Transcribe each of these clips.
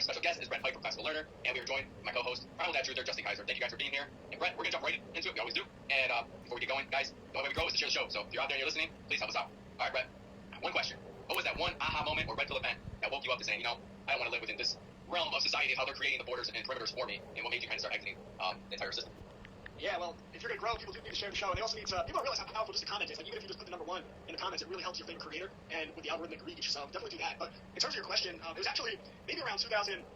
special guest is Brett Pike from Classical Learner, and we are joined by my co-host, Primal Dad Truther, Justin Kaiser. Thank you guys for being here. And Brett, we're going to jump right into it. We always do. And before we get going, guys, the only way we grow is to share the show. So if you're out there and you're listening, please help us out. All right, Brett, one question. What was that one aha moment or red pill event that woke you up to saying, I don't want to live within this realm of society, how they're creating the borders and perimeters for me, and what made you kind of start exiting the entire system? Yeah, well, if you're going to grow, people do need to share the show, and they also need to, people don't realize how powerful just a comment is. Like, even if you just put the number 1 in the comments, it really helps your favorite creator, and with the algorithmic reach, so definitely do that. But in terms of your question, it was actually maybe around 2014,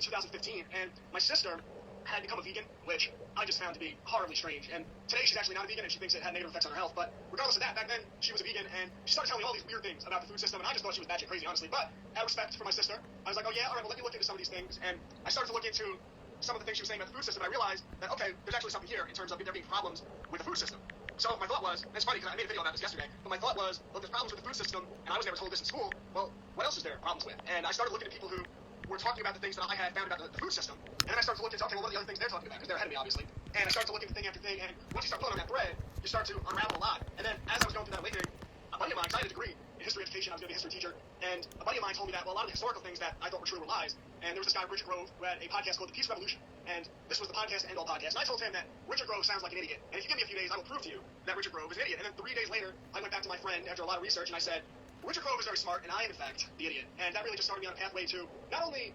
2015, and my sister had become a vegan, which I just found to be horribly strange. And today she's actually not a vegan, and she thinks it had negative effects on her health. But regardless of that, back then she was a vegan, and she started telling me all these weird things about the food system, and I just thought she was batshit crazy, honestly. But out of respect for my sister, I was like, oh yeah, all right, well let me look into some of these things. And I started to look into some of the things she was saying about the food system, and I realized that, okay, there's actually something here in terms of there being problems with the food system. So my thought was, and it's funny because I made a video about this yesterday, but my thought was, look, there's problems with the food system, and I was never told this in school. Well, what else is there problems with? And I started looking at people who were talking about the things that I had found about the food system, and then I started to look into, okay, well, what are the other things they're talking about? Because they're ahead of me, obviously. And I started to look into thing after thing, and once you start pulling on that thread, you start to unravel a lot. And then as I was going through that awakening, a buddy of mine, because I had a degree in history education, I was going to be a history teacher, and a buddy of mine told me that, well, a lot of the historical things that I thought were true were lies. And there was this guy, Richard Grove, who had a podcast called The Peace Revolution, and this was the podcast, End All Podcast. And I told him that Richard Grove sounds like an idiot, and if you give me a few days, I will prove to you that Richard Grove is an idiot. And then 3 days later, I went back to my friend after a lot of research, and I said, Richard Grove is very smart, and I am, in fact, the idiot. And that really just started me on a pathway to not only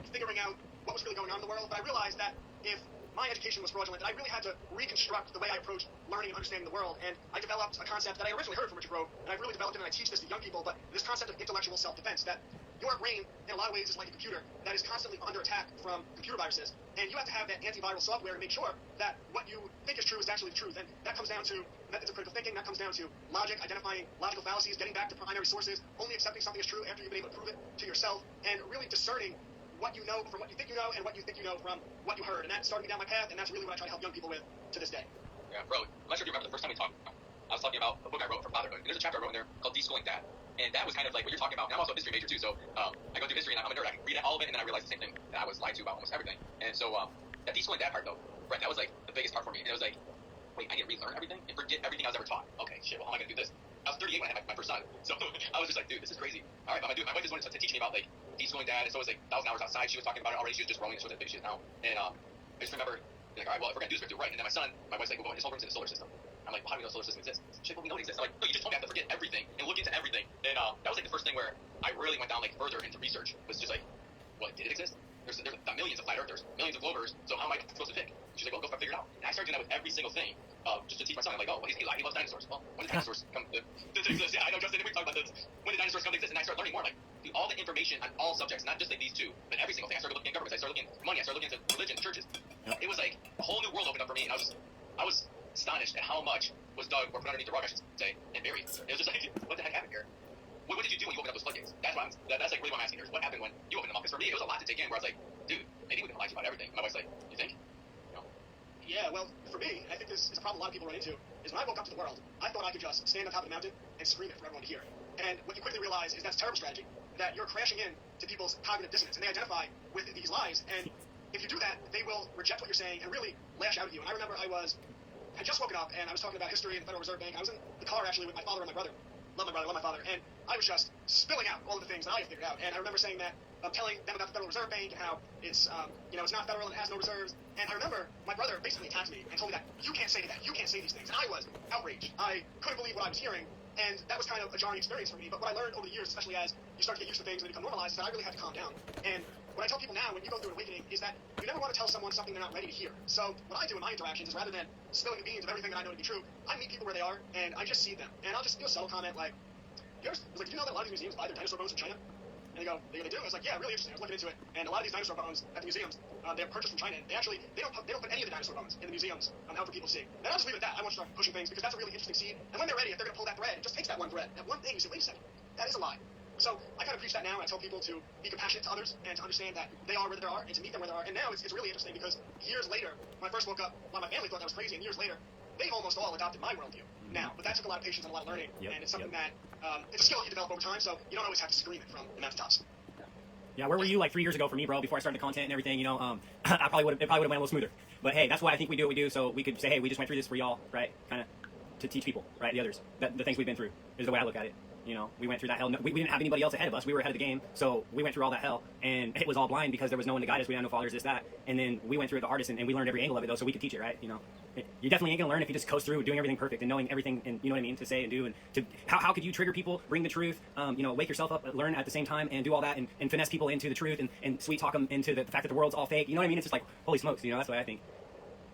figuring out what was really going on in the world, but I realized that if my education was fraudulent, that I really had to reconstruct the way I approached learning and understanding the world. And I developed a concept that I originally heard from Richard Grove, and I've really developed it, and I teach this to young people, but this concept of intellectual self-defense, that your brain, in a lot of ways, is like a computer that is constantly under attack from computer viruses. And you have to have that antiviral software to make sure that what you think is true is actually the truth. And that comes down to methods of critical thinking, that comes down to logic, identifying logical fallacies, getting back to primary sources, only accepting something as true after you've been able to prove it to yourself, and really discerning what you know from what you think you know, and what you think you know from what you heard. And that started me down my path, and that's really what I try to help young people with to this day. Yeah, bro, I'm not sure if you remember the first time we talked. I was talking about a book I wrote for fatherhood. And there's a chapter I wrote in there called Deschooling Dad. And that was kind of like what you're talking about. And I'm also a history major too, so I go through history and I'm a nerd. I can read all of it, and then I realized the same thing, that I was lied to about almost everything. And so that Deschooling Dad part though, Brett, that was like the biggest part for me. And it was like, wait, I need to relearn everything and forget everything I was ever taught. Okay, shit, well, how am I going to do this? I was 38 when I had my first son, so I was just like, dude, this is crazy. All right, but my wife just wanted to teach me about like deschooling dad, and so it was like 1,000 hours outside. She was talking about it already. She was just growing, and she was as big as she is now. And I just remember, like, all right, well, if we're gonna do this, we have to do it right. And then my wife's like, well, his whole room's in the solar system. I'm like, well, how do we know the solar system exists? She's like, well, we know it exists. I'm like, no, you just told me I have to forget everything and look into everything. And that was like the first thing where I really went down like further into research. Was just like, well, did it exist? There's millions of flat earthers, millions of globers. So how am I supposed to pick? She's like, well, go figure it out. And I started doing that with every single thing. Just to teach my son, I'm like, oh, well, he loves dinosaurs. Well, when did dinosaurs come to exist? Yeah, I know, Justin, we talked about this. When did dinosaurs come to exist? And I started learning more, like, all the information on all subjects, not just like these two, but every single thing. I started looking at governments, I started looking at money, I started looking into religion, churches. It was like a whole new world opened up for me, and I was astonished at how much was dug or put underneath the rug, I should say, and buried. It was just like, what the heck happened here? What did you do when you opened up those floodgates? That's like really what I'm asking here. Is what happened when you opened them up? Because for me, it was a lot to take in. Where I was like, dude, maybe we can lie to you about everything. And my wife's like, you think? Yeah, well, for me, I think this is a problem a lot of people run into, is when I woke up to the world, I thought I could just stand on top of the mountain and scream it for everyone to hear. And what you quickly realize is that's a terrible strategy, that you're crashing in to people's cognitive dissonance, and they identify with these lies, and if you do that, they will reject what you're saying and really lash out at you. And I remember I had just woken up, and I was talking about history and the Federal Reserve Bank. I was in the car, actually, with my father and my brother. Love my brother, love my father. And I was just spilling out all of the things that I had figured out. And I remember saying that, telling them about the Federal Reserve Bank and how it's, it's not federal and it has no reserves. And I remember my brother basically attacked me and told me that you can't say that, you can't say these things. And I was outraged. I couldn't believe what I was hearing. And that was kind of a jarring experience for me. But what I learned over the years, especially as you start to get used to things and they become normalized, is that I really had to calm down. And what I tell people now when you go through an awakening is that you never want to tell someone something they're not ready to hear. So what I do in my interactions is rather than spilling the beans of everything that I know to be true, I meet people where they are and I just see them. And I'll just do a subtle comment like, do you know that a lot of these museums buy their dinosaur bones from China? And they go, they do? I was like, yeah, really interesting. I was looking into it. And a lot of these dinosaur bones at the museums, they're purchased from China. And they don't put any of the dinosaur bones in the museums out for people to see. And I'll just leave it at that. I won't start pushing things because that's a really interesting seed. And when they're ready, if they're going to pull that thread, it just takes that one thread, that one thing. You say, wait a second, that is a lie. So I kind of preach that now, and I tell people to be compassionate to others and to understand that they are where they are and to meet them where they are. And now it's really interesting because years later, when I first woke up, my family thought that was crazy, and years later, they've almost all adopted my worldview now. But that took a lot of patience and a lot of learning, and it's something that it's a skill you develop over time, so you don't always have to scream it from the mountaintops. Yeah, where were you like 3 years ago for me, bro? Before I started the content and everything, it probably would have went a little smoother. But hey, that's why I think we do what we do, so we could say, hey, we just went through this for y'all, right? Kind of to teach people, right? The others, the things we've been through is the way I look at it. You know, we went through that hell. We didn't have anybody else ahead of us. We were ahead of the game, so we went through all that hell, and it was all blind because there was no one to guide us. We had no fathers, this, that, and then we went through it the hardest, and we learned every angle of it though, so we could teach it, right? You know, you definitely ain't gonna learn if you just coast through doing everything perfect and knowing everything, and you know what I mean, to say and do, and to how could you trigger people, bring the truth, you know, wake yourself up, learn at the same time, and do all that, and finesse people into the truth, and sweet talk them into the fact that the world's all fake. You know what I mean? It's just like, holy smokes, you know, that's what I think.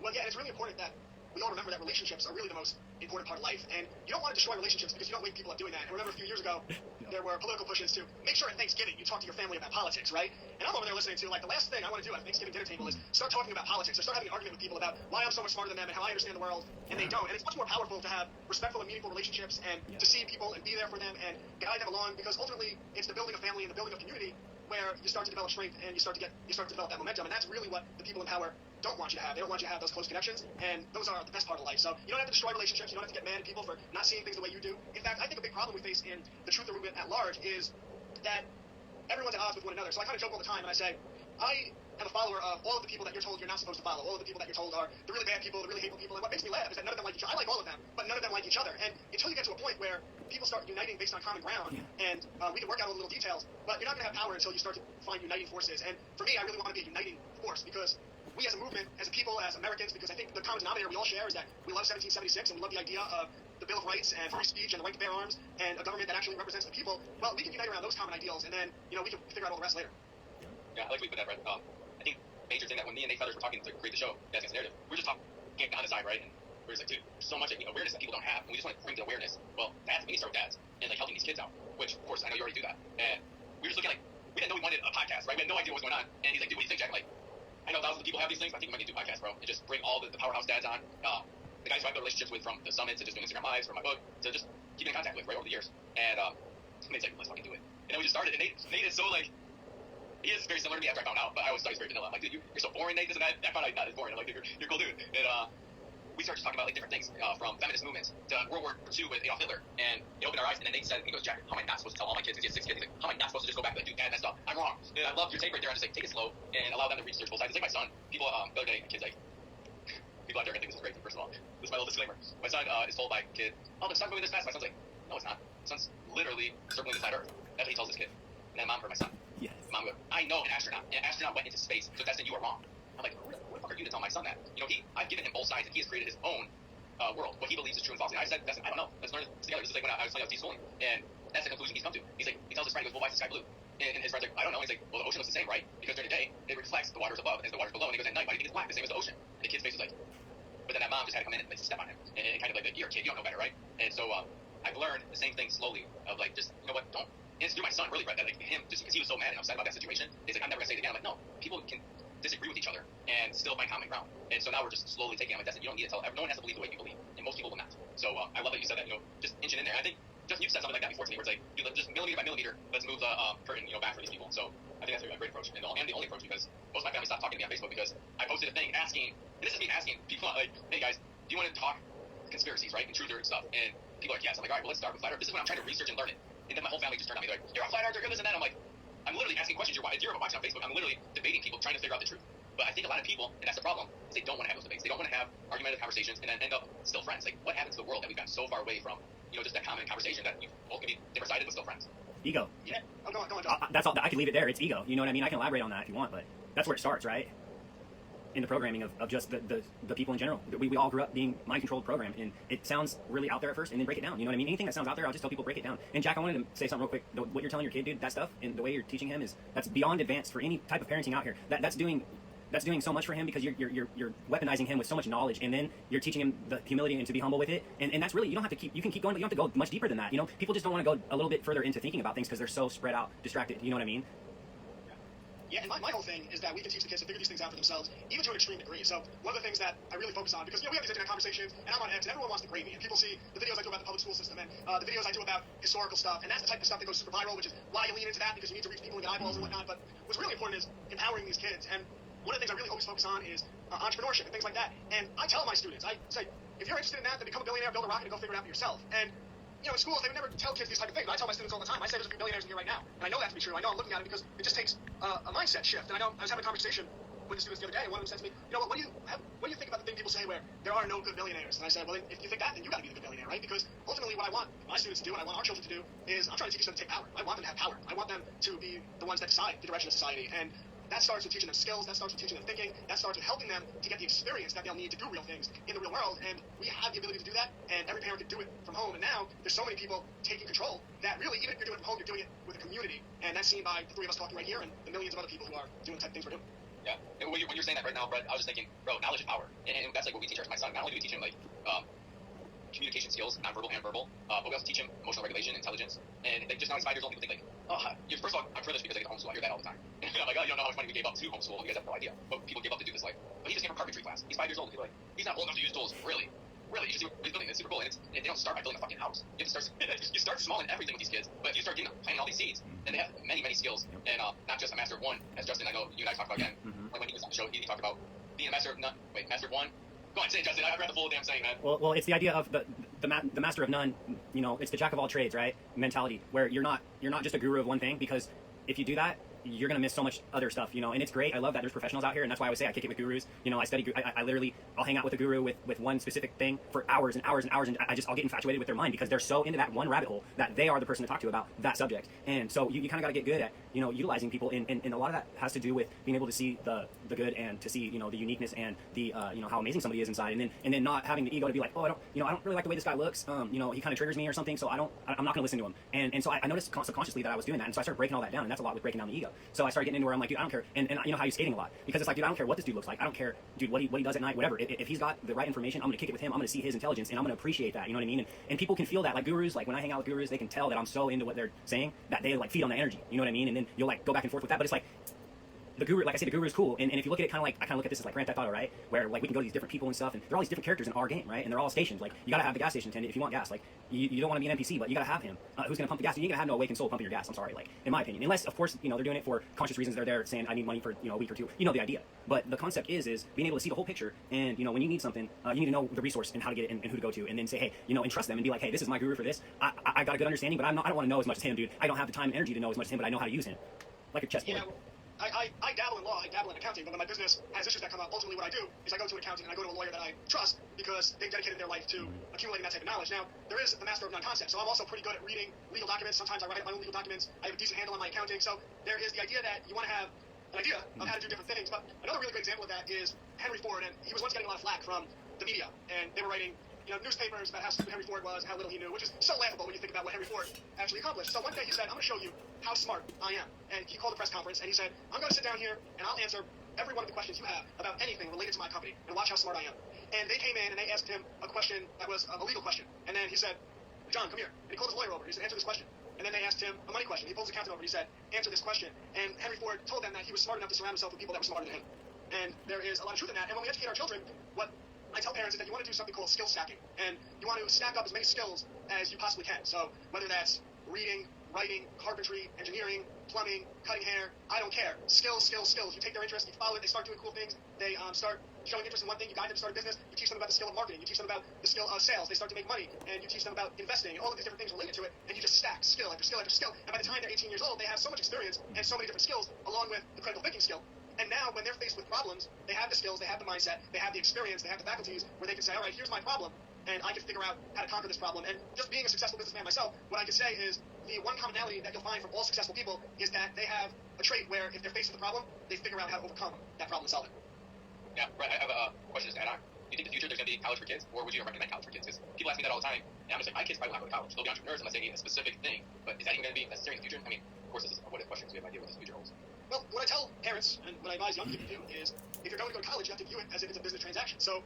Well, yeah, it's really important that we all remember that relationships are really the most important part of life, and you don't want to destroy relationships because you don't wake people up doing that. And remember a few years ago, there were political pushes to make sure at Thanksgiving you talk to your family about politics, right? And I'm over there listening to, like, the last thing I want to do at a Thanksgiving dinner table is start talking about politics, or start having an argument with people about why I'm so much smarter than them and how I understand the world, and they don't. And it's much more powerful to have respectful and meaningful relationships and to see people and be there for them and guide them along, because ultimately it's the building of family and the building of community where you start to develop strength and you start to develop that momentum, and that's really what the people in power don't want you to have. They don't want you to have those close connections, and those are the best part of life. So you don't have to destroy relationships. You don't have to get mad at people for not seeing things the way you do. In fact, I think a big problem we face in the truth movement at large is that everyone's at odds with one another. So I kind of joke all the time, and I say, I am a follower of all of the people that you're told you're not supposed to follow, all of the people that you're told are the really bad people, the really hateful people, and what makes me laugh is that none of them like each other. I like all of them, but none of them like each other. And until you get to a point where people start uniting based on common ground, and we can work out all the little details, but you're not going to have power until you start to find uniting forces. And for me, I really want to be a uniting force, because we as a movement, as a people, as Americans, because I think the common denominator we all share is that we love 1776 and we love the idea of the Bill of Rights and free speech and the right to bear arms and a government that actually represents the people. Well, we can unite around those common ideals, and then, you know, we can figure out all the rest later. Yeah, I like we put that, right? I think major thing that when me and Nate Feathers were talking to create the show, that's the narrative, we were just talking on the side, right? And we're just like, dude, there's so much awareness that people don't have, and we just want to bring the awareness. Well, we need to start with dads and like helping these kids out, which of course I know you already do that. And we were just looking like, we didn't know we wanted a podcast, right? We had no idea what was going on. And he's like, dude, what do you think, Jack? Like, I know thousands of people have these things, but I think we might need to do a podcast, bro, and just bring all the powerhouse dads on, the guys who I've built relationships with from the summit to just doing Instagram lives, from my book, to just keeping in contact with, right, over the years. And Nate's like, let's fucking do it. And then we just started, and Nate is so like, he is very similar to me after I found out, but I always thought he was very vanilla. I'm like, dude, you're so boring, Nate, this and that. I found out he's not as boring. I'm like, dude, you're a cool dude. And we started talking about like different things, from feminist movements to World War II with Adolf Hitler, and it opened our eyes. And then Nate said, he goes, Jack, how am I not supposed to tell all my kids, he has 6 kids, he's like, how am I not supposed to just go back and like, dude, dad messed up, I'm wrong. And I love your take right there. I just like, take it slow and allow them to research both sides. It's like my son, people, the other day, a kid's like, people out there are gonna think this is great, first of all. This is my little disclaimer. My son is told by a kid, oh, the sun's moving this fast. My son's like, no, it's not. The sun's literally circling the planet Earth. That's what he tells this kid. And then mom heard my son. Yes. Mom goes, I know an astronaut. An astronaut went into space, so that's then you are wrong. I'm like, who the fuck are you to tell my son that? You know, I've given him both sides, and he has created his own world, what he believes is true and false. And I said, I don't know. Let's learn this together. This is like when I was telling you I was deschooling, and that's the conclusion he's come to. He's like, he tells his friend, he goes, well, why is the sky blue? And his friend's like, I don't know. He's like, well, the ocean looks the same, right? Because during the day, it reflects the waters above as the waters below, and he goes, at night, why do you think it's black, the same as the ocean? And the kid's face was like, but then that mom just had to come in and like step on him, and kind of like, you're a kid, you don't know better, right? And so I've learned the same thing slowly of like, just, you know what, don't. And it's through my son really read that, like him, just because he was so mad and upset about that situation. He's like, I'm never gonna say it again. I'm like, no, people can disagree with each other and still find common ground. And so now we're just slowly taking on my test. You don't need to tell no one has to believe the way you believe, and most people will not. So I love that you said that, you know, just inching in there. I think just you've said something like that before to me, where it's like, just millimeter by millimeter, let's move the curtain, you know, back for these people. So I think that's a great approach, and the only approach, because most of my family stopped talking to me on Facebook because I posted a thing asking, and this is me asking people like, hey guys, do you want to talk conspiracies, right, and truth or stuff? And people are like, yes. I'm like, all right, well, let's start with flat earth. This is when I'm trying to research and learn it. And then my whole family just turned on me. They're like, you're a flat earther, you're this and that. I'm like, I'm literally asking questions. You're watching on Facebook. I'm literally debating people, trying to figure out the truth. But I think a lot of people, and that's the problem, is they don't want to have those debates. They don't want to have argumentative conversations and then end up still friends. Like, what happens to the world that we've gotten so far away from, you know, just that common conversation that you both can be different sided but still friends? Ego. Yeah. Oh, go on, John. That's all. I can leave it there. It's ego. You know what I mean? I can elaborate on that if you want, but that's where it starts, right? In the programming of just the people in general. We all grew up being mind-controlled programmed, and it sounds really out there at first, and then break it down. You know what I mean? Anything that sounds out there, I'll just tell people break it down. And Jack, I wanted to say something real quick. What you're telling your kid, dude, that stuff, and the way you're teaching him that's beyond advanced for any type of parenting out here. That's doing so much for him, because you're weaponizing him with so much knowledge, and then you're teaching him the humility and to be humble with it. And that's really, you can keep going, but you don't have to go much deeper than that. You know, people just don't want to go a little bit further into thinking about things because they're so spread out, distracted. You know what I mean? Yeah, and my whole thing is that we can teach the kids to figure these things out for themselves, even to an extreme degree. So one of the things that I really focus on, because, you know, we have these internet conversations, and I'm on X, and everyone wants to grade me, and people see the videos I do about the public school system, and the videos I do about historical stuff, and that's the type of stuff that goes super viral, which is why you lean into that, because you need to reach people and get eyeballs and whatnot. But what's really important is empowering these kids, and one of the things I really always focus on is entrepreneurship and things like that. And I tell my students, I say, if you're interested in that, then become a billionaire, build a rocket, and go figure it out for yourself. And you know, in schools, they would never tell kids these type of things. But I tell my students all the time, I say there's a few billionaires in here right now. And I know that to be true. I know I'm looking at it because it just takes a mindset shift. And I know I was having a conversation with the students the other day, and one of them said to me, you know what do you think about the thing people say where there are no good millionaires? And I said, well, if you think that, then you got to be the good millionaire, right? Because ultimately what I want my students to do, and I want our children to do, is I'm trying to teach them to take power. I want them to have power. I want them to be the ones that decide the direction of society. And that starts with teaching them skills, that starts with teaching them thinking, that starts with helping them to get the experience that they'll need to do real things in the real world, and we have the ability to do that, and every parent can do it from home, and now there's so many people taking control that really, even if you're doing it from home, you're doing it with a community, and that's seen by the three of us talking right here, and the millions of other people who are doing the type of things we're doing. Yeah, and when you're saying that right now, Brett, I was just thinking, bro, knowledge is power, and that's like what we teach my son. Not only do we teach him like communication skills, nonverbal and verbal, but we also teach him emotional regulation, intelligence, and they just now he's 5 years old. People think like, oh, first of all, I'm privileged because I get to homeschool. I hear that all the time. I'm like, oh, you don't know how much money we gave up to homeschool. You guys have no idea. But people give up to do this life. But he just came from carpentry class. He's 5 years old. People are like, he's not old enough to use tools. Really? You should see what he's building. It's super cool. And they don't start by building a fucking house. You have to start. You start small in everything with these kids. But if you start planting all these seeds, then they have many, many skills, and not just a master of one, as Justin, I know you and I talked about again. Like when he was on the show, he talked about being a master of none. Wait, master of one. Go on, say it, Justin. I read the full damn saying, man. Well, it's the idea of the master of none. You know, it's the jack of all trades, right? Mentality, where you're not just a guru of one thing, because if you do that, you're gonna miss so much other stuff, you know. And it's great. I love that there's professionals out here, and that's why I always say I kick it with gurus. You know, I study. I literally, I'll hang out with a guru with one specific thing for hours and hours and hours, and I'll get infatuated with their mind because they're so into that one rabbit hole that they are the person to talk to about that subject. And so you kind of got to get good at, you know, utilizing people, and a lot of that has to do with being able to see the good and to see, you know, the uniqueness and the you know, how amazing somebody is inside, and then not having the ego to be like, oh, I don't really like the way this guy looks. You know, he kind of triggers me or something, so I'm not going to listen to him. And so I noticed subconsciously that I was doing that, and so I started breaking all that down, and that's a lot with breaking down the ego. So I started getting into where I'm like, dude, I don't care, and you know how you're skating a lot, because it's like, dude, I don't care what this dude looks like, I don't care, dude, what he does at night, whatever. If he's got the right information, I'm gonna kick it with him, I'm gonna see his intelligence, and I'm gonna appreciate that, you know what I mean? And people can feel that, like gurus, like when I hang out with gurus, they can tell that I'm so into what they're saying that they like feed on the energy, you know what I mean? And then you'll like go back and forth with that, but it's like, the guru, like I say, the guru is cool, and if you look at it kind of like, I kind of look at this as like Grand Theft Auto, right? Where like we can go to these different people and stuff, and there are all these different characters in our game, right? And they're all stationed. Like you gotta have the gas station attendant if you want gas. Like you don't want to be an NPC, but you gotta have him who's gonna pump the gas. You ain't gonna have no awakened soul pumping your gas. I'm sorry, like in my opinion, unless of course, you know, they're doing it for conscious reasons. They're there saying I need money for, you know, a week or two. You know the idea, but the concept is being able to see the whole picture, and you know when you need something, you need to know the resource and how to get it and who to go to, and then say, hey, you know, and trust them and be like, hey, this is my guru for this. I got a good understanding, but I don't want to know as much as him, dude. I don't have the time and energy to know as much as him, but I know how to use him, like a chessboard. Yeah. I dabble in law, I dabble in accounting, but when my business has issues that come up, ultimately what I do is I go to an accountant and I go to a lawyer that I trust because they've dedicated their life to accumulating that type of knowledge. Now, there is the master of none concept, so I'm also pretty good at reading legal documents. Sometimes I write my own legal documents. I have a decent handle on my accounting, so there is the idea that you want to have an idea of how to do different things. But another really great example of that is Henry Ford, and he was once getting a lot of flack from the media, and they were writing, you know, newspapers about how stupid Henry Ford was and how little he knew, which is so laughable when you think about what Henry Ford actually accomplished. So one day he said, I'm going to show you how smart I am. And he called a press conference and he said, I'm going to sit down here and I'll answer every one of the questions you have about anything related to my company, and watch how smart I am. And they came in and they asked him a question that was a legal question. And then he said, John, come here. And he called his lawyer over. He said, answer this question. And then they asked him a money question. He pulled his accountant over. He said, answer this question. And Henry Ford told them that he was smart enough to surround himself with people that were smarter than him. And there is a lot of truth in that. And when we educate our children, what I tell parents is that you want to do something called skill stacking, and you want to stack up as many skills as you possibly can. So whether that's reading, writing, carpentry, engineering, plumbing, cutting hair, I don't care. Skills, skills, skills. You take their interest, you follow it, they start doing cool things, they start showing interest in one thing, you guide them to start a business, you teach them about the skill of marketing, you teach them about the skill of sales, they start to make money, and you teach them about investing, and all of these different things related to it, and you just stack skill after skill after skill, and by the time they're 18 years old, they have so much experience and so many different skills, along with the critical thinking skill. And now, when they're faced with problems, they have the skills, they have the mindset, they have the experience, they have the faculties where they can say, all right, here's my problem, and I can figure out how to conquer this problem. And just being a successful businessman myself, what I can say is the one commonality that you'll find from all successful people is that they have a trait where if they're faced with a problem, they figure out how to overcome that problem and solve it. Yeah, right. I have a question to add on. Do you think in the future there's going to be college for kids, or would you recommend college for kids? Because people ask me that all the time, and I'm just like, my kids probably won't go to college. They'll be entrepreneurs unless they need a specific thing. But is that even going to be necessary in the future? I mean, of course, this is a what-if question, so we have no idea what this future holds. Well, what I tell parents and what I advise young people to do is if you're going to go to college, you have to view it as if it's a business transaction. So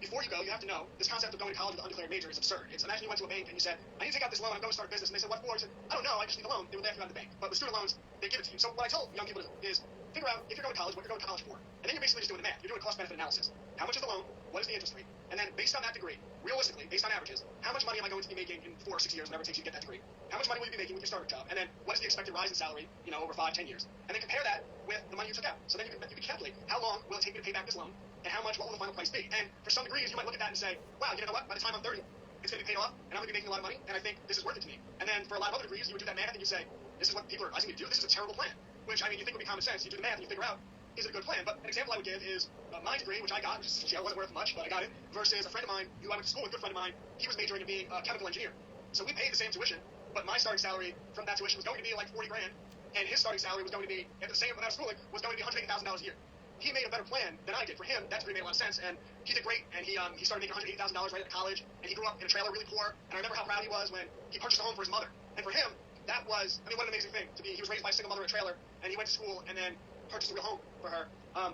before you go, you have to know this concept of going to college with an undeclared major is absurd. It's imagine you went to a bank and you said, I need to take out this loan, I'm going to start a business. And they said, what for? You said, I don't know, I just need a loan. They would laugh you out of the bank. But with student loans, they give it to you. So what I tell young people is figure out if you're going to college, what you're going to college for. And then you're basically just doing the math. You're doing a cost-benefit analysis. How much is the loan? What is the interest rate? And then based on that degree, realistically, based on averages, how much money am I going to be making in 4 or 6 years, whenever it takes you to get that degree? How much money will you be making with your starter job? And then what is the expected rise in salary, you know, over 5, 10 years? And then compare that with the money you took out. So then you can calculate how long will it take me to pay back this loan, and how much, what will the final price be? And for some degrees, you might look at that and say, wow, you know what? By the time I'm 30, it's going to be paid off, and I'm going to be making a lot of money, and I think this is worth it to me. And then for a lot of other degrees, you would do that math and you say, this is what people are advising me to do. This is a terrible plan. Which, I mean, you think would be common sense. You do the math and you figure out is it a good plan? But an example I would give is my degree, which I got, which wasn't worth much, but I got it, versus a friend of mine who I went to school with, a good friend of mine, he was majoring in being a chemical engineer. So we paid the same tuition, but my starting salary from that tuition was going to be like 40 grand, and his starting salary was going to be, at the same amount of schooling, was going to be $180,000 a year. He made a better plan than I did. For him, that degree made a lot of sense, and he did great, and he started making $180,000 right at college, and he grew up in a trailer really poor, and I remember how proud he was when he purchased a home for his mother. And for him, that was, I mean, what an amazing thing to be. He was raised by a single mother in a trailer, and he went to school and then purchased a real home for her.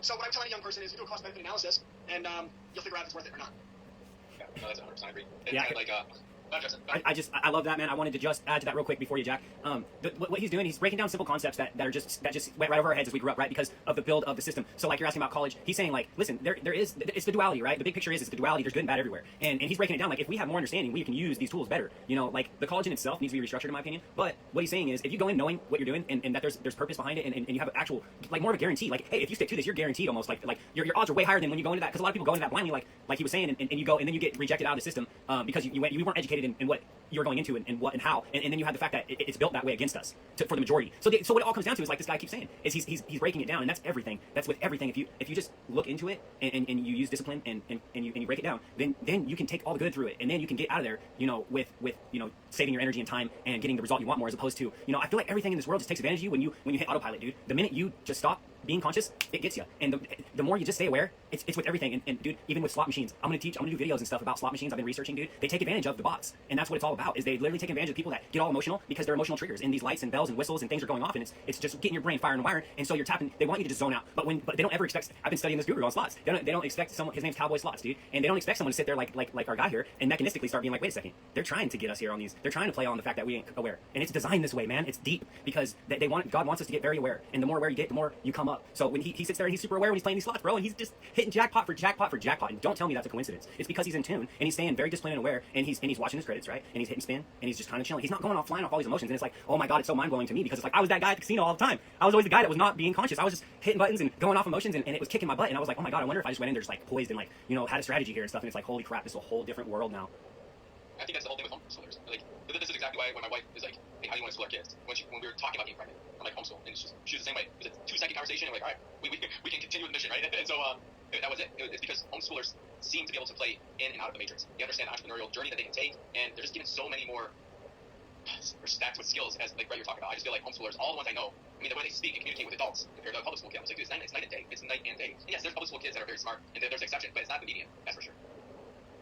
So what I'm telling a young person is you do a cost-benefit analysis, and you'll figure out if it's worth it or not. Yeah, no, that's 100% agree. It's Yeah. kind of like, I love that, man. I wanted to just add to that real quick before you, Jack. What he's doing, he's breaking down simple concepts that just went right over our heads as we grew up, right? Because of the build of the system. So like you're asking about college, he's saying like, listen, it's the duality, right? The big picture is the duality. There's good and bad everywhere, and he's breaking it down. Like if we have more understanding, we can use these tools better. You know, like the college in itself needs to be restructured in my opinion. But what he's saying is, if you go in knowing what you're doing and that there's purpose behind it, and you have an actual like more of a guarantee. Like hey, if you stick to this, you're guaranteed almost. Like your odds are way higher than when you go into that, because a lot of people go into that blindly, like he was saying, and you go and then you get rejected out of the system because you weren't educated in what you're going into and what and how, and then you have the fact that it's built that way against us for the majority. So what it all comes down to is like this guy keeps saying is he's breaking it down, and that's everything. That's with everything. If you just look into it and you use discipline and you break it down, then you can take all the good through it, and then you can get out of there, you know, with you know, saving your energy and time and getting the result you want more, as opposed to, you know, I feel like everything in this world just takes advantage of you when you hit autopilot, dude. The minute you just stop being conscious, it gets you. And the more you just stay aware, it's with everything. And dude, even with slot machines, I'm gonna do videos and stuff about slot machines. I've been researching, dude. They take advantage of the bots, and that's what it's all about. Is they literally take advantage of people that get all emotional because they're emotional triggers, and these lights and bells and whistles and things are going off, and it's just getting your brain firing and wiring. And so you're tapping. They want you to just zone out, but they don't ever expect. I've been studying this guru on slots. They don't expect someone. His name's Cowboy Slots, dude. And they don't expect someone to sit there like our guy here and mechanistically start being like, wait a second. They're trying to get us here on these. They're trying to play on the fact that we ain't aware, and it's designed this way, man. It's deep because God wants us to get very aware, and the more aware you get, the more you come up. So when he sits there and he's super aware when he's playing these slots, bro, and he's just hitting jackpot for jackpot for jackpot. And don't tell me that's a coincidence. It's because he's in tune and he's staying very disciplined and aware, and he's watching his credits, right? And he's hitting spin and he's just kind of chilling. He's not going off flying off all these emotions, and it's like, oh my god, it's so mind blowing to me because it's like I was that guy at the casino all the time. I was always the guy that was not being conscious. I was just hitting buttons and going off emotions, and it was kicking my butt. And I was like, oh my god, I wonder if I just went in there just like poised and like, you know, had a strategy here and stuff. And it's like, holy crap, this is a whole different world now. I think that's the whole thing with homeschoolers. Like, this is exactly why when my wife is like, hey, how do you want to school our kids? When we were talking about being pregnant, I'm like, homeschool. And she's the same way. It was a 2-second conversation, and we're like, all right, we can continue with the mission, right? And so that was it. It's because homeschoolers seem to be able to play in and out of the matrix. They understand the entrepreneurial journey that they can take, and they're just given so many more stacked with skills, as like Brett, you're talking about. I just feel like homeschoolers, all the ones I know, I mean, the way they speak and communicate with adults compared to a public school kid, I was like, dude, it's night and day. It's night and day. And yes, there's public school kids that are very smart, and there's exceptions, but it's not the median, that's for sure.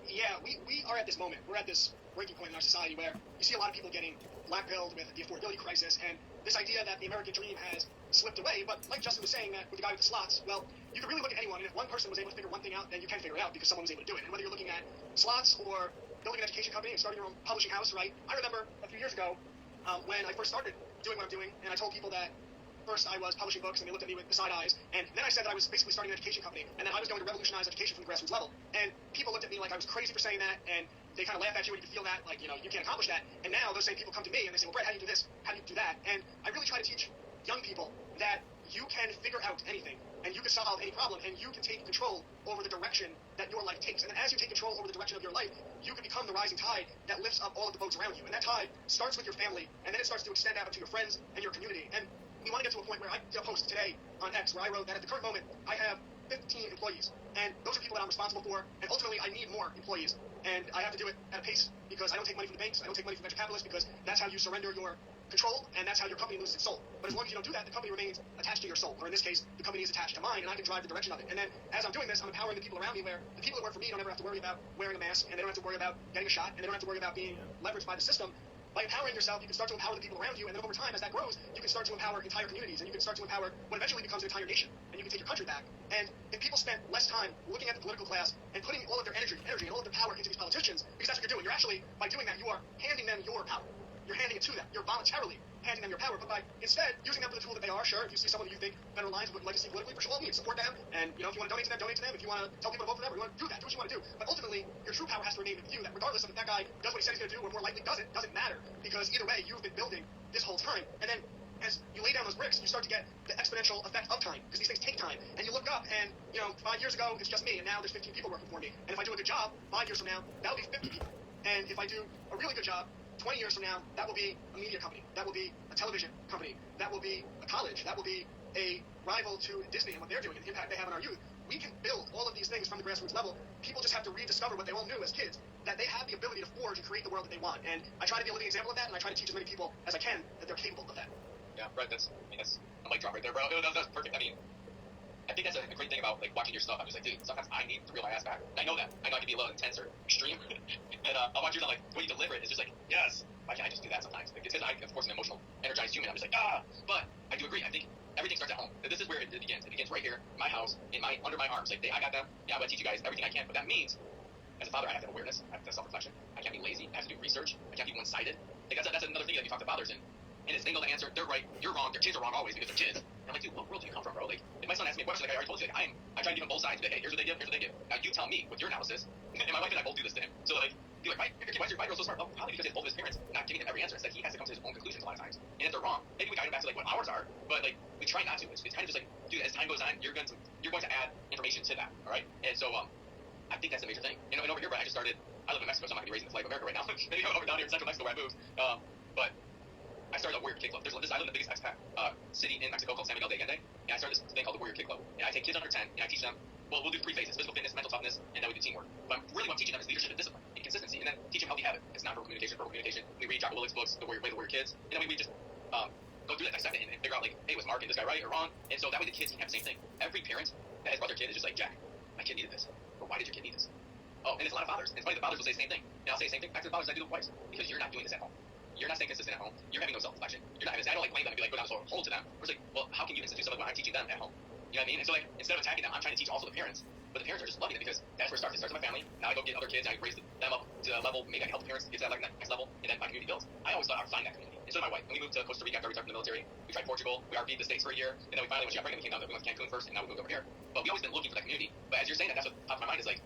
Yeah, we are at this moment. We're at this breaking point in our society where you see a lot of people getting black-pilled with the affordability crisis and this idea that the American dream has slipped away. But like Justin was saying, that with the guy with the slots, well, you can really look at anyone, and if one person was able to figure one thing out, then you can figure it out because someone was able to do it. And whether you're looking at slots or building an education company and starting your own publishing house, right? I remember a few years ago when I first started doing what I'm doing, and I told people that first I was publishing books, and they looked at me with the side eyes, and then I said that I was basically starting an education company, and that I was going to revolutionize education from the grassroots level. And people looked at me like I was crazy for saying that, and they kind of laughed at you, and you could feel that, like, you know, you can't accomplish that. And now those same people come to me, and they say, well, Brett, how do you do this? How do you do that? And I really try to teach young people that you can figure out anything, and you can solve any problem, and you can take control over the direction that your life takes. And then as you take control over the direction of your life, you can become the rising tide that lifts up all of the boats around you. And that tide starts with your family, and then it starts to extend out to your friends and your community. And we want to get to a point where I did a post today on X where I wrote that at the current moment I have 15 employees, and those are people that I'm responsible for, and ultimately I need more employees, and I have to do it at a pace because I don't take money from the banks, I don't take money from venture capitalists, because that's how you surrender your control, and that's how your company loses its soul. But as long as you don't do that, the company remains attached to your soul, or in this case, the company is attached to mine, and I can drive the direction of it. And then as I'm doing this, I'm empowering the people around me, where the people that work for me don't ever have to worry about wearing a mask, and they don't have to worry about getting a shot, and they don't have to worry about being leveraged by the system. By empowering yourself, you can start to empower the people around you, and then over time, as that grows, you can start to empower entire communities, and you can start to empower what eventually becomes an entire nation, and you can take your country back. And if people spent less time looking at the political class and putting all of their energy and all of their power into these politicians, because that's what you're doing. You're actually, by doing that, you are handing them your power. You're handing it to them. You're voluntarily handing them your power, but by instead using them for the tool that they are. Sure, if you see someone that you think better aligns with what you'd like to see politically, for all means, support them. And if you want to donate to them, donate to them. If you want to tell people to vote for them, or you want to do that, do what you want to do. But ultimately, your true power has to remain with you. That regardless of if that guy does what he said he's going to do, or more likely doesn't matter, because either way, you've been building this whole time. And then as you lay down those bricks, you start to get the exponential effect of time, because these things take time. And you look up, and 5 years ago it's just me, and now there's 15 people working for me. And if I do a good job, 5 years from now, that'll be 50 people. And if I do a really good job, 20 years from now, that will be a media company. That will be a television company. That will be a college. That will be a rival to Disney and what they're doing and the impact they have on our youth. We can build all of these things from the grassroots level. People just have to rediscover what they all knew as kids, that they have the ability to forge and create the world that they want. And I try to be a living example of that, and I try to teach as many people as I can that they're capable of that. Yeah, right. That's a mic drop right there, bro. That's perfect. I mean, I think that's a great thing about like watching your stuff. I'm just like, dude, sometimes I need to reel my ass back. I know that. I know I can be a little intense or extreme. And I'll watch yours. I'm like, when you deliver it, it's just like, yes. Why can't I just do that sometimes? Like, it's because I, of course, an emotional, energized human. I'm just like, But I do agree. I think everything starts at home. This is where it begins. It begins right here, my house, under my arms. Like, hey, I got them. Yeah, I'm gonna teach you guys everything I can. But that means, as a father, I have to have awareness. I have to have self-reflection. I can't be lazy. I have to do research. I can't be one-sided. Like, that's another thing that we talk to fathers in. And it's they know the answer. They're right. You're wrong. Their kids are wrong always because they're kids. And I'm like, dude, what world do you come from, bro? Like, if my son asks me a question, like I already told you, like, I try to give him both sides. Like, hey, here's what they give. Here's what they give. Now you tell me with your analysis. And my wife and I both do this to him. So like, be like, why is your 5-year-old so smart? Well, probably because he has both of his parents not giving him every answer. Instead, he has to come to his own conclusions a lot of times. And if they're wrong, maybe we guide him back to like what ours are. But like, we try not to. It's kind of just like, dude, as time goes on, you're going to add information to that. All right. And so I think that's a major thing. And over here, I just started. I live in Mexico, so I'm not gonna be raising the flag of America right now. Maybe over down here in central Mexico where I moved. But I started a Warrior Kid Club. I live in the biggest expat city in Mexico called San Miguel de Allende, and I started this thing called the Warrior Kid Club. And I take kids under 10, and I teach them, well, we'll do 3 phases: physical fitness, mental toughness, and then we do teamwork. But what I'm teaching them is leadership and discipline and consistency, and then teach them healthy habit. It's nonverbal communication, verbal communication. We read Jocko Willick's books, The Warrior Kids, and then we just go through that, dissect it, and figure out, like, hey, was Mark and this guy right or wrong? And so that way the kids can have the same thing. Every parent that has brought their kid is just like, Jack, my kid needed this. But why did your kid need this? Oh, and it's a lot of fathers. And it's funny, the fathers will say the same thing. And I'll say the same thing back to the fathers. I do it twice. Because you're not doing this at home. You're not staying consistent at home. You're having no self-reflection. You're not having this. I don't like blame them and be like, go down this hole to them. It's like, well, how can you institute something when I'm teaching them at home? You know what I mean? And so, like, instead of attacking them, I'm trying to teach also the parents. But the parents are just loving it because that's where it starts. It starts with my family. Now I go get other kids and I raise them up to a level. Maybe I can help the parents get to that like next level. And then my community builds. I always thought I would find that community. And so did my wife. When we moved to Costa Rica after we retired from the military, we tried Portugal. We RV'd the States for a year. And then we finally, when she got pregnant, we came down to Cancun first. And now we moved over here. But we always been looking for that community. But as you're saying that, that's what popped in my mind is like,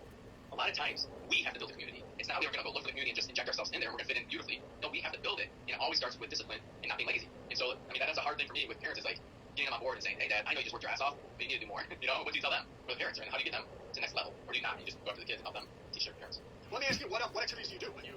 a lot of times we have to build the community. It's not that we're going to go look for the community and just inject ourselves in there and we're going to fit in beautifully. No, we have to build it. And it always starts with discipline and not being lazy. And so, I mean, that's a hard thing for me with parents is like getting them on board and saying, hey, Dad, I know you just worked your ass off, but you need to do more. You know, what do you tell them? For the parents, and how do you get them to the next level? Or do you not? You just go up to the kids and help them teach their parents. Let me ask you, what activities do you do when you...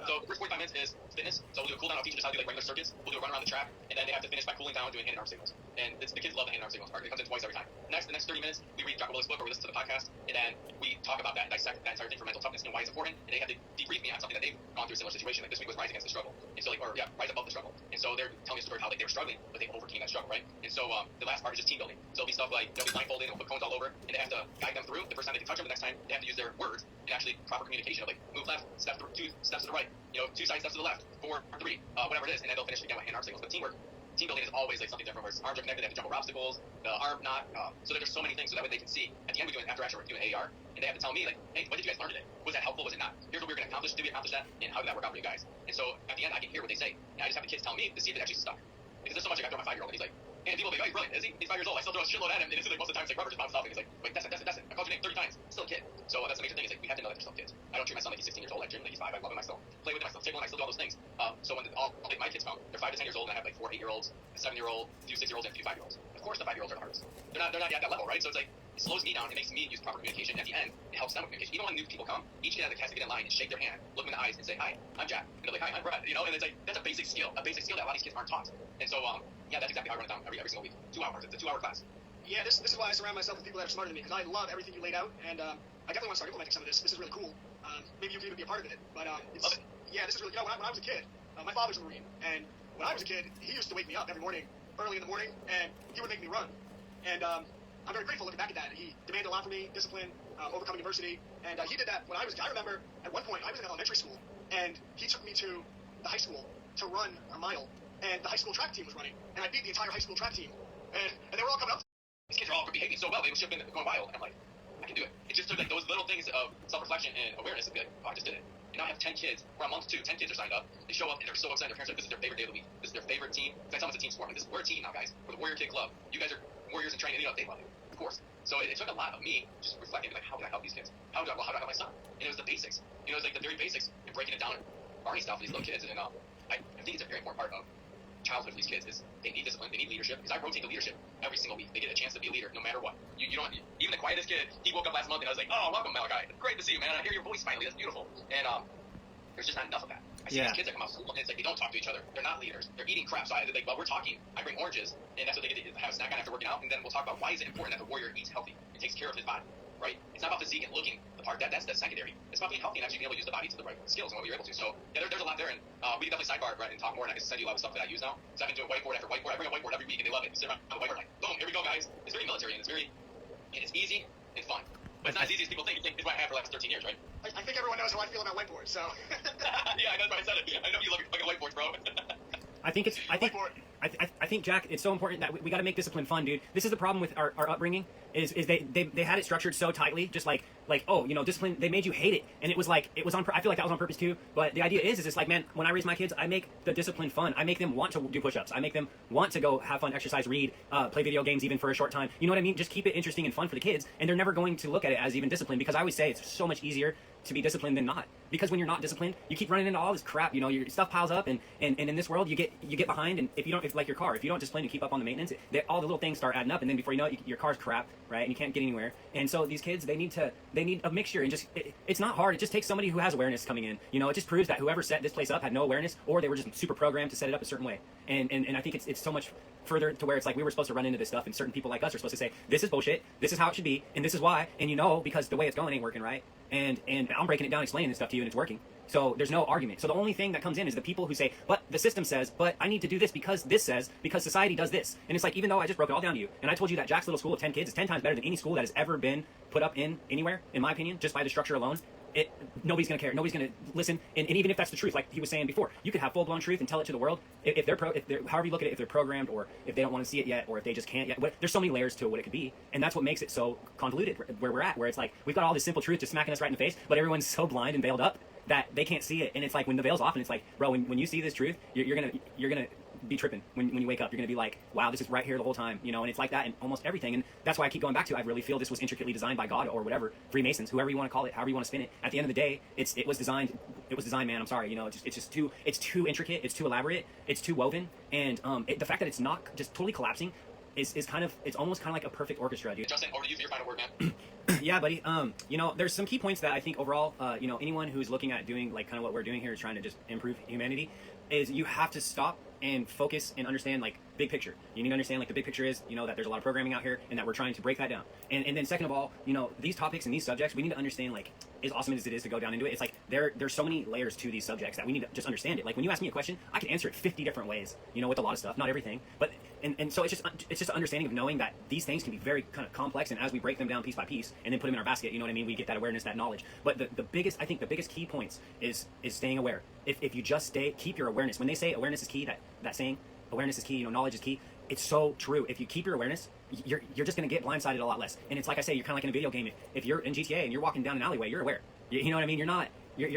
So the first 45 minutes is fitness. So we'll do a cool down. I'll teach you just how to do like regular circuits. We'll do a run around the track, and then they have to finish by cooling down doing hand and arm signals. And the kids love the hand and arm signals part. It comes in twice every time. The next 30 minutes, we read Jocko Willick's book or we listen to the podcast, and then we talk about that and dissect that entire thing for mental toughness and why it's important. And they have to debrief me on something that they've gone through a similar situation. Like this week was rise against the struggle, and so rise above the struggle. And so they're telling me a story of how like they were struggling, but they overcame that struggle, right? And so the last part is just team building. So it'll be stuff like they'll be blindfolded and we'll put cones all over, and they have to guide them through. The first time they can touch them, the next time they have to use their words and actually proper communication of like move left, step through, 2 steps to the right, 2 side steps to the left, 4 or 3, whatever it is, and then they'll finish again with hand arm signals. But team building is always like something different. Where arms are connected, they have to jump over obstacles, the arm knot. So there's so many things, so that way they can see. At the end, we do an after action, we're doing AR, and they have to tell me like, hey, what did you guys learn today? Was that helpful? Was it not? Here's what we're going to accomplish. Did we accomplish that? And how did that work out for you guys? And so at the end, I can hear what they say, and I just have the kids tell me to see if it actually stuck. Because there's so much I got through my 5-year-old, and he's like, and people will be like, oh, he's brilliant, is he? He's 5 years old. I still throw a shitload at him, and it's like most of the time it's like rubber just bounces off, and he's like, wait, that's it. I called your name 30 times. Still a kid. So that's the major thing is like we have to know that they're still kids. I don't treat my son like he's 16 years old. I treat him like he's 5. I love him. I still play with him. I still table him. I still do all those things. So when all like my kids come, they're 5 to 10 years old, and I have like 4 8-year-olds, a 7-year-old, a few 6-year-olds, and a few 5-year-olds. Of course, the 5-year-olds are the hardest. They're not yet at that level, right? So it's like it slows me down. It makes me use proper communication. And at the end, it helps them with communication. Even when new people come, each kid has to get in line and shake their hand, look them in the eyes, and say, "Hi, I'm Jack." And they're like, "Hi, I'm Brad." And it's like that's a basic skill that a lot of these kids aren't taught. And so that's exactly how I run it down every single week. 2 hours. It's a 2-hour class. Yeah, this is why I surround myself with people that are smarter than me, because I love everything you laid out, and I definitely want to start implementing some of this. This is really cool. Maybe you can even be a part of it. But yeah, this is really, when I was a kid, my father's a Marine, and when I was a kid, he used to wake me up every morning, early in the morning, and he would make me run. And I'm very grateful looking back at that. He demanded a lot from me, discipline, overcoming adversity, and he did that when I was a kid. I remember at one point I was in elementary school, and he took me to the high school to run a mile, and the high school track team was running, and I beat the entire high school track team, and they were all coming up. These kids are all behaving so well, they were shifting and going wild, and I'm like, I can do it. It just took like those little things of self-reflection and awareness to be like, oh, I just did it. And now I have 10 kids, we're on month 2, 10 kids are signed up, they show up and they're so excited, their parents are like, this is their favorite day of the week, this is their favorite team. I tell them it's a team sport, we're a team now, guys, we're the Warrior Kid Club, you guys are warriors in training, they love it, of course. So it took a lot of me just reflecting, like, how can I help these kids? How do I help my son? And it was the basics, it was like the very basics, and breaking it down and Barney style for these little kids, and I think it's a very important part of childhood for these kids is they need discipline, they need leadership, because I rotate the leadership every single week. They get a chance to be a leader no matter what. You don't, even the quietest kid, he woke up last month and I was like, oh, welcome Malachi, great to see you, man, I hear your voice finally, that's beautiful. And there's just not enough of that. I I see Yeah. these kids that come out of school, and it's like they don't talk to each other. They're not leaders. They're eating crap. So while we're talking, I bring oranges, and that's what they get to have a snack on after working out, and then we'll talk about why is it important that the warrior eats healthy and takes care of his body, right? It's not about physique and looking the part. That's secondary. It's about being healthy and actually being able to use the body to the right skills and what you're able to. So yeah, there's a lot there, and we can definitely sidebar right, and talk more, and I can send you a lot of stuff that I use now. So I've been doing whiteboard after whiteboard. I bring a whiteboard every week, and they love it. You sit around the whiteboard like, boom, here we go, guys. It's very military, and it's easy and fun. But it's not as easy as people think. It's what I have for the last 13 years, right? I think everyone knows how I feel about whiteboards, so. Yeah, I know why I said it. I know you look like a whiteboard, bro. I think Jack, it's so important that we got to make discipline fun, dude. This is the problem with our upbringing is they had it structured so tightly, just like oh, you know, discipline. They made you hate it, and it was on. I feel like that was on purpose too. But the idea is it's like, man, when I raise my kids, I make the discipline fun. I make them want to do push-ups. I make them want to go have fun, exercise, read, play video games even for a short time. You know what I mean? Just keep it interesting and fun for the kids, and they're never going to look at it as even discipline, because I always say it's so much easier to be disciplined than not. Because when you're not disciplined, you keep running into all this crap. You know, your stuff piles up, and in this world, you get behind. And if like your car, if you don't discipline and keep up on the maintenance, all the little things start adding up, and then before you know it, your car's crap, right? And you can't get anywhere. And so these kids, they need a mixture, and it's not hard. It just takes somebody who has awareness coming in. You know, it just proves that whoever set this place up had no awareness, or they were just super programmed to set it up a certain way. And I think it's so much further to where it's like we were supposed to run into this stuff, and certain people like us are supposed to say, this is bullshit, this is how it should be, and this is why, and you know, because the way it's going ain't working, right? And I'm breaking it down, explaining this stuff to you, and it's working. So there's no argument. So the only thing that comes in is the people who say, but the system says, but I need to do this because this says, because society does this. And it's like, even though I just broke it all down to you, and I told you that Jack's little school of 10 kids is 10 times better than any school that has ever been put up in anywhere, in my opinion, just by the structure alone, nobody's going to care. Nobody's going to listen. And even if that's the truth, like he was saying before, you could have full-blown truth and tell it to the world. If they're however you look at it, if they're programmed, or if they don't want to see it yet, or if they just can't yet, there's so many layers to what it could be. And that's what makes it so convoluted where we're at, where it's like, we've got all this simple truth just smacking us right in the face, but everyone's so blind and veiled up that they can't see it. And it's like, when the veil's off, and it's like, bro, when you see this truth, you're gonna be tripping when you wake up. You're gonna be like, wow, this is right here the whole time, you know. And it's like that in almost everything. And that's why I keep going back to, I really feel this was intricately designed by God, or whatever, Freemasons, whoever you want to call it, however you want to spin it. At the end of the day, it was designed, man. I'm sorry, you know, it's too intricate, it's too elaborate, it's too woven. And the fact that it's not just totally collapsing is kind of, it's almost kind of like a perfect orchestra, dude. Justin, over to you for your final word, man. Yeah, buddy. You know, there's some key points that I think overall, you know, anyone who's looking at doing like kind of what we're doing here is trying to just improve humanity, is you have to stop and focus and understand like big picture. You need to understand like the big picture is, you know, that there's a lot of programming out here, and that we're trying to break that down. And then second of all, you know, these topics and these subjects, we need to understand, like, as awesome as it is to go down into it, it's like there's so many layers to these subjects that we need to just understand it. Like when you ask me a question, I can answer it 50 different ways, you know, with a lot of stuff, not everything, but and so it's just an understanding of knowing that these things can be very kind of complex, and as we break them down piece by piece and then put them in our basket, you know what I mean, we get that awareness, that knowledge. But the biggest key points is staying aware. If you just keep your awareness. When they say awareness is key, that saying, awareness is key, you know, knowledge is key, it's so true. If you keep your awareness, you're just going to get blindsided a lot less. And it's like I say, you're kind of like in a video game. If you're in GTA and you're walking down an alleyway, you're aware. You know what I mean? You're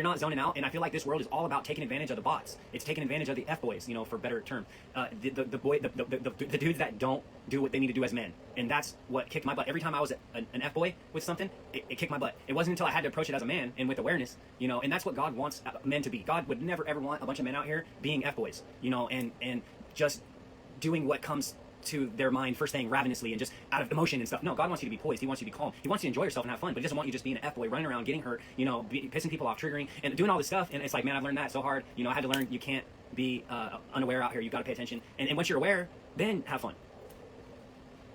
not zoning out. And I feel like this world is all about taking advantage of the bots. It's taking advantage of the F-boys, you know, for better term. The dudes that don't do what they need to do as men. And that's what kicked my butt. Every time I was an F-boy with something, it kicked my butt. It wasn't until I had to approach it as a man and with awareness, you know, and that's what God wants men to be. God would never ever want a bunch of men out here being F-boys, you know, and just doing what comes to their mind first thing ravenously and just out of emotion and stuff. No, God wants you to be poised. He wants you to be calm. He wants you to enjoy yourself and have fun, but he doesn't want you just being an F-boy, running around, getting hurt, you know, pissing people off, triggering, and doing all this stuff. And it's like, man, I've learned that so hard. You know, I had to learn you can't be unaware out here. You've got to pay attention. And once you're aware, then have fun.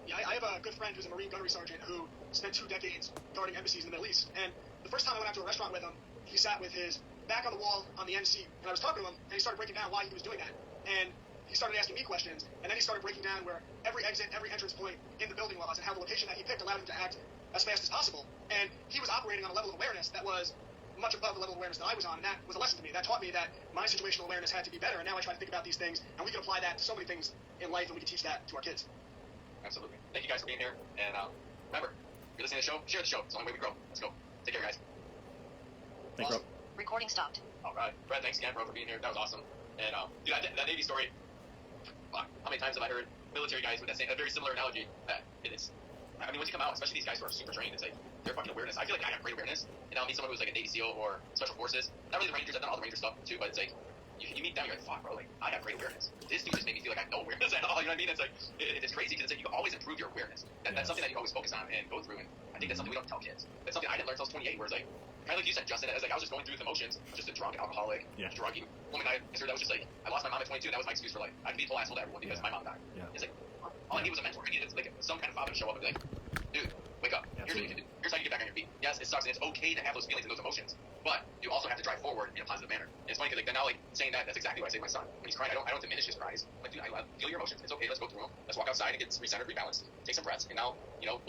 Yeah, I have a good friend who's a Marine gunnery sergeant who spent 2 decades guarding embassies in the Middle East. And the first time I went out to a restaurant with him, he sat with his back on the wall on the MC, and I was talking to him, and he started breaking down why he was doing that. And he started asking me questions, and then he started breaking down where every exit, every entrance point in the building was, and how the location that he picked allowed him to act as fast as possible. And he was operating on a level of awareness that was much above the level of awareness that I was on, and that was a lesson to me. That taught me that my situational awareness had to be better, and now I try to think about these things, and we can apply that to so many things in life, and we can teach that to our kids. Absolutely. Thank you guys for being here, and remember, if you're listening to the show, share the show. It's the only way we grow. Let's go. Take care, guys. Thanks, bro. Recording stopped. All right. Brad, thanks again, bro, for being here. That was awesome. And dude, that Navy story, fuck, how many times have I heard military guys with a very similar analogy that it is. I mean, once you come out, especially these guys who are super trained, it's like their fucking awareness. I feel like I have great awareness, and I'll meet someone who's like a Navy SEAL or Special Forces. Not really the Rangers. I've done all the Ranger stuff too, but it's like you meet them, you're like, fuck, bro, like, I have great awareness. This dude just made me feel like I have no awareness at all, you know what I mean? It's like, it's crazy, because it's like, you can always improve your awareness. That's something that you always focus on and go through, and I think that's something we don't tell kids. That's something I didn't learn until I was 28, where it's like, kind of like you said, Justin, I was just going through the motions, just a drunk alcoholic, druggy womanizer that was just like, I lost my mom at 22, and that was my excuse for, like, I could be a full asshole to everyone because my mom died. It's like, all I need was a mentor. I needed like some kind of father to show up and be like, dude, wake up. Here's what you can do. Here's how you get back on your feet. Yes, it sucks, and it's okay to have those feelings and those emotions, but you also have to drive forward in a positive manner. And it's funny because like now, like saying that's exactly what I say to my son when he's crying. I don't diminish his cries. I'm like, dude, I feel your emotions. It's okay. Let's go through them. Let's walk outside and get recentered, rebalanced. Take some breaths, and now we'll